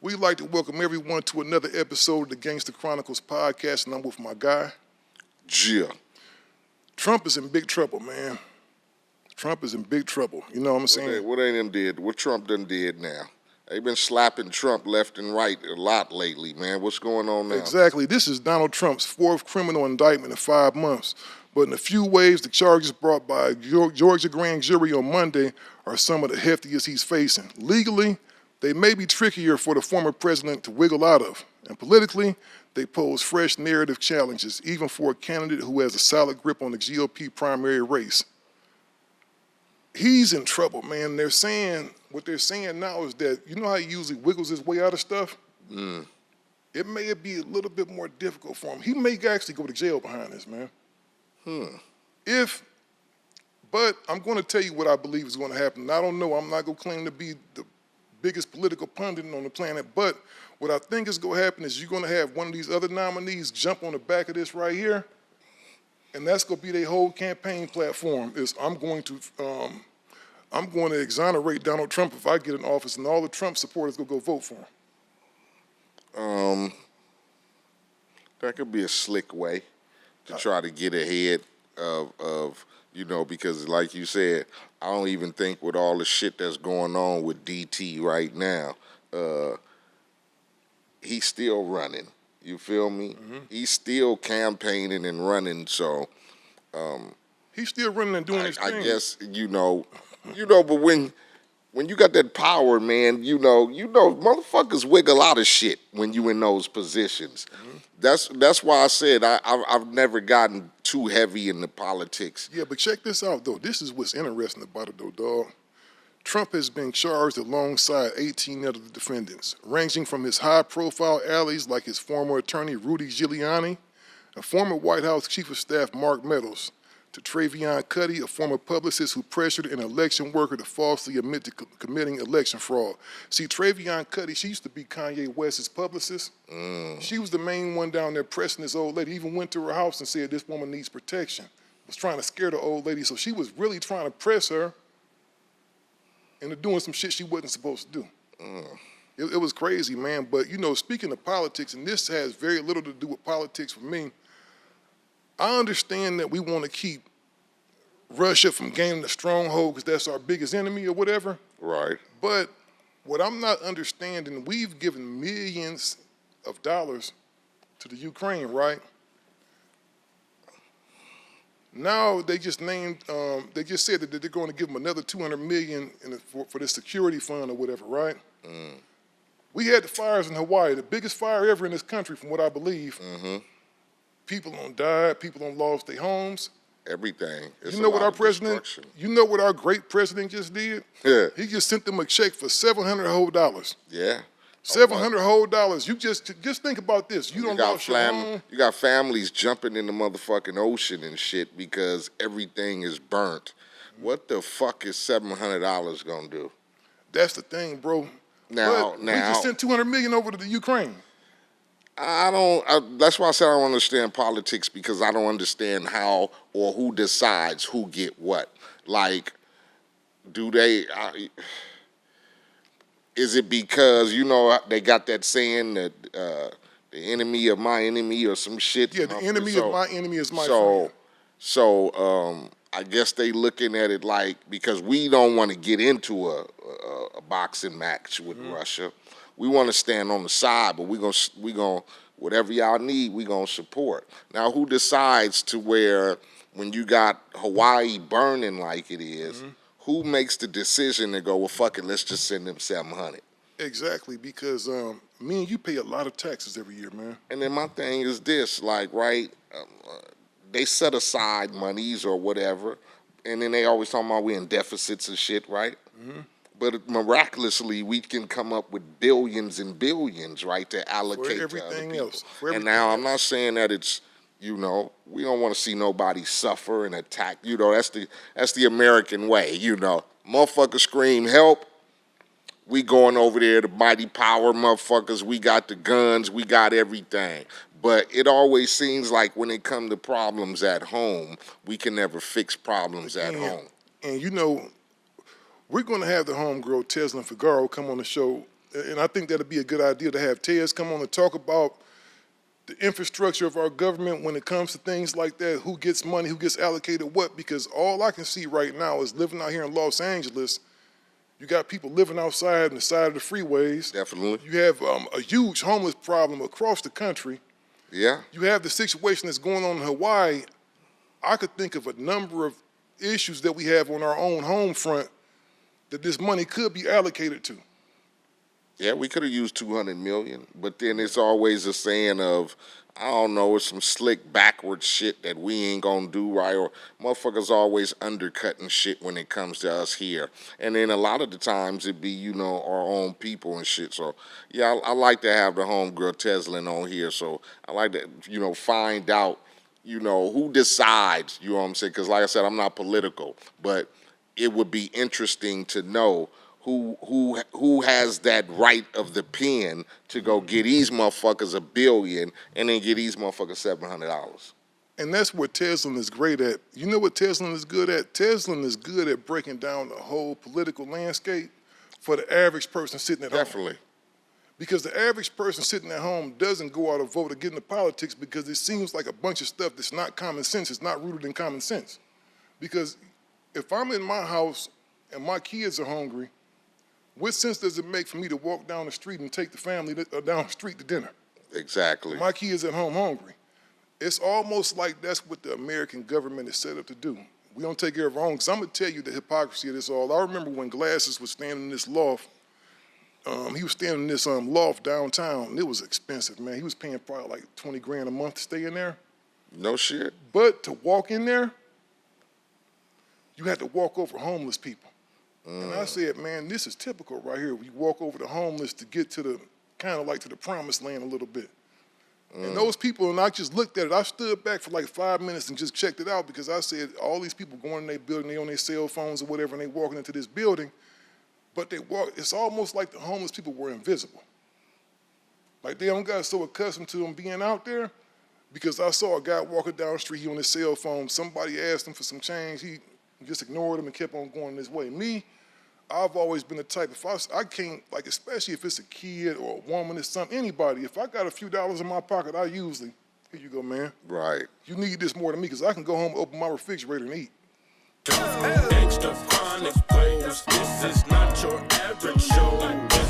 We'd like to welcome everyone to another episode of the Gangster Chronicles podcast, and I'm with my guy, Gia. Trump is in big trouble, man. Trump is in big trouble. You know what I'm saying? What ain't him did? What Trump done did now? They've been slapping Trump left and right a lot lately, man. What's going on now? Exactly. This is Donald Trump's fourth criminal indictment in 5 months. But in a few ways, the charges brought by a Georgia grand jury on Monday are some of the heftiest he's facing. Legally, they may be trickier for the former president to wiggle out of. And politically, they pose fresh narrative challenges, even for a candidate who has a solid grip on the GOP primary race. He's in trouble, man. What they're saying now is that, you know how he usually wiggles his way out of stuff? It may be a little bit more difficult for him. He may actually go to jail behind this, man. But I'm going to tell you what I believe is going to happen. And I don't know. I'm not going to claim to be the biggest political pundit on the planet, but what I think is going to happen is you're going to have one of these other nominees jump on the back of this right here, and that's going to be their whole campaign platform. Is I'm going to exonerate Donald Trump if I get in office, and all the Trump supporters going to go vote for him. That could be a slick way to try to get ahead of because like you said, I don't even think with all the shit that's going on with DT right now, he's still running. You feel me? He's still campaigning and running, so he's still running and doing his thing. I guess but when you got that power, man, motherfuckers wiggle out of shit when you in those positions. That's why I said I've never gotten too heavy into politics. Yeah, but check this out, though. This is what's interesting about it, though, dog. Trump has been charged alongside 18 other defendants, ranging from his high-profile allies like his former attorney Rudy Giuliani and former White House Chief of Staff Mark Meadows, to Travion Cuddy, a former publicist who pressured an election worker to falsely admit to committing election fraud. See, Travion Cuddy, she used to be Kanye West's publicist. She was the main one down there pressing this old lady. He even went to her house and said, this woman needs protection. Was trying to scare the old lady, so she was really trying to press her into doing some shit she wasn't supposed to do. It was crazy, man. But, speaking of politics, and this has very little to do with politics for me, I understand that we want to keep Russia from gaining the stronghold because that's our biggest enemy or whatever. Right. But what I'm not understanding, we've given millions of dollars to the Ukraine, right? Now they just said that they're going to give them another $200 million for the security fund or whatever, right? We had the fires in Hawaii, the biggest fire ever in this country, from what I believe. People done died, people done lost their homes. Everything. You know what our great president just did? Yeah. He just sent them a check for $700 whole dollars. Yeah. $700 whole dollars. You just think about this. You got families jumping in the motherfucking ocean and shit because everything is burnt. What the fuck is $700 gonna do? That's the thing, bro. Now we just sent $200 million over to the Ukraine. That's why I said I don't understand politics, because I don't understand how or who decides who get what. Like, is it because, they got that saying that the enemy of my enemy or some shit? Yeah, the enemy of my enemy is my friend. So I guess they looking at it like, because we don't want to get into a boxing match with Russia. We want to stand on the side, but we gonna whatever y'all need, we gonna support. Now, who decides to where, when you got Hawaii burning like it is, who makes the decision to go, well, fuck it, let's just send them 700? Exactly, because me and you pay a lot of taxes every year, man. And then my thing is this, like, right, they set aside monies or whatever, and then they always talking about we in deficits and shit, right? But miraculously, we can come up with billions and billions, right, to allocate for everything to other else. people. And now I'm not saying that it's, we don't want to see nobody suffer and attack. That's the American way. Motherfuckers scream help. We going over there, the mighty power motherfuckers. We got the guns. We got everything. But it always seems like when it comes to problems at home, we can never fix problems at home. And we're going to have the homegirl Tesla and Figaro come on the show And I think that'd be a good idea to have Tez come on and talk about the infrastructure of our government when it comes to things like that, who gets money, who gets allocated what, because all I can see right now is living out here in Los Angeles, you got people living outside on the side of the freeways. Definitely. You have a huge homeless problem across the country. Yeah. You have the situation that's going on in Hawaii. I could think of a number of issues that we have on our own home front that this money could be allocated to. Yeah, we could have used 200 million, but then it's always a saying of, I don't know, it's some slick backwards shit that we ain't gonna do right, or motherfuckers always undercutting shit when it comes to us here. And then a lot of the times it be, you know, our own people and shit. So yeah, I like to have the homegirl Teslin on here. So I like to, you know, find out, you know, who decides, you know what I'm saying? Because like I said, I'm not political, but it would be interesting to know who has that right of the pen to go get these motherfuckers $1 billion and then get these motherfuckers $700. And that's what Teslin is great at. You know what Teslin is good at? Teslin is good at breaking down the whole political landscape for the average person sitting at home. Definitely. Because the average person sitting at home doesn't go out and vote or get into politics because it seems like a bunch of stuff that's not common sense. It's not rooted in common sense. Because if I'm in my house and my kids are hungry, what sense does it make for me to walk down the street and take the family down the street to dinner? Exactly. My kids at home hungry. It's almost like that's what the American government is set up to do. We don't take care of our own. Because I'm going to tell you the hypocrisy of this all. I remember when Glasses was standing in this loft. He was standing in this loft downtown, and it was expensive, man. He was paying probably like 20 grand a month to stay in there. No shit. But to walk in there, you had to walk over homeless people. And I said, man, this is typical right here. We walk over the homeless to get to the, kind of like to the promised land a little bit. And those people, and I just looked at it, I stood back for like 5 minutes and just checked it out because I said, all these people going in their building, they on their cell phones or whatever, and they walking into this building, but they walk, it's almost like the homeless people were invisible. Like they don't got so accustomed to them being out there because I saw a guy walking down the street, he on his cell phone, somebody asked him for some change, he just ignored him and kept on going this way. Me, I've always been the type, if I can't, like especially if it's a kid or a woman or something, anybody, if I got a few dollars in my pocket, I usually, here you go, man. Right. You need this more than me because I can go home, open my refrigerator and eat. Gangster Chronicles, this is not your average show.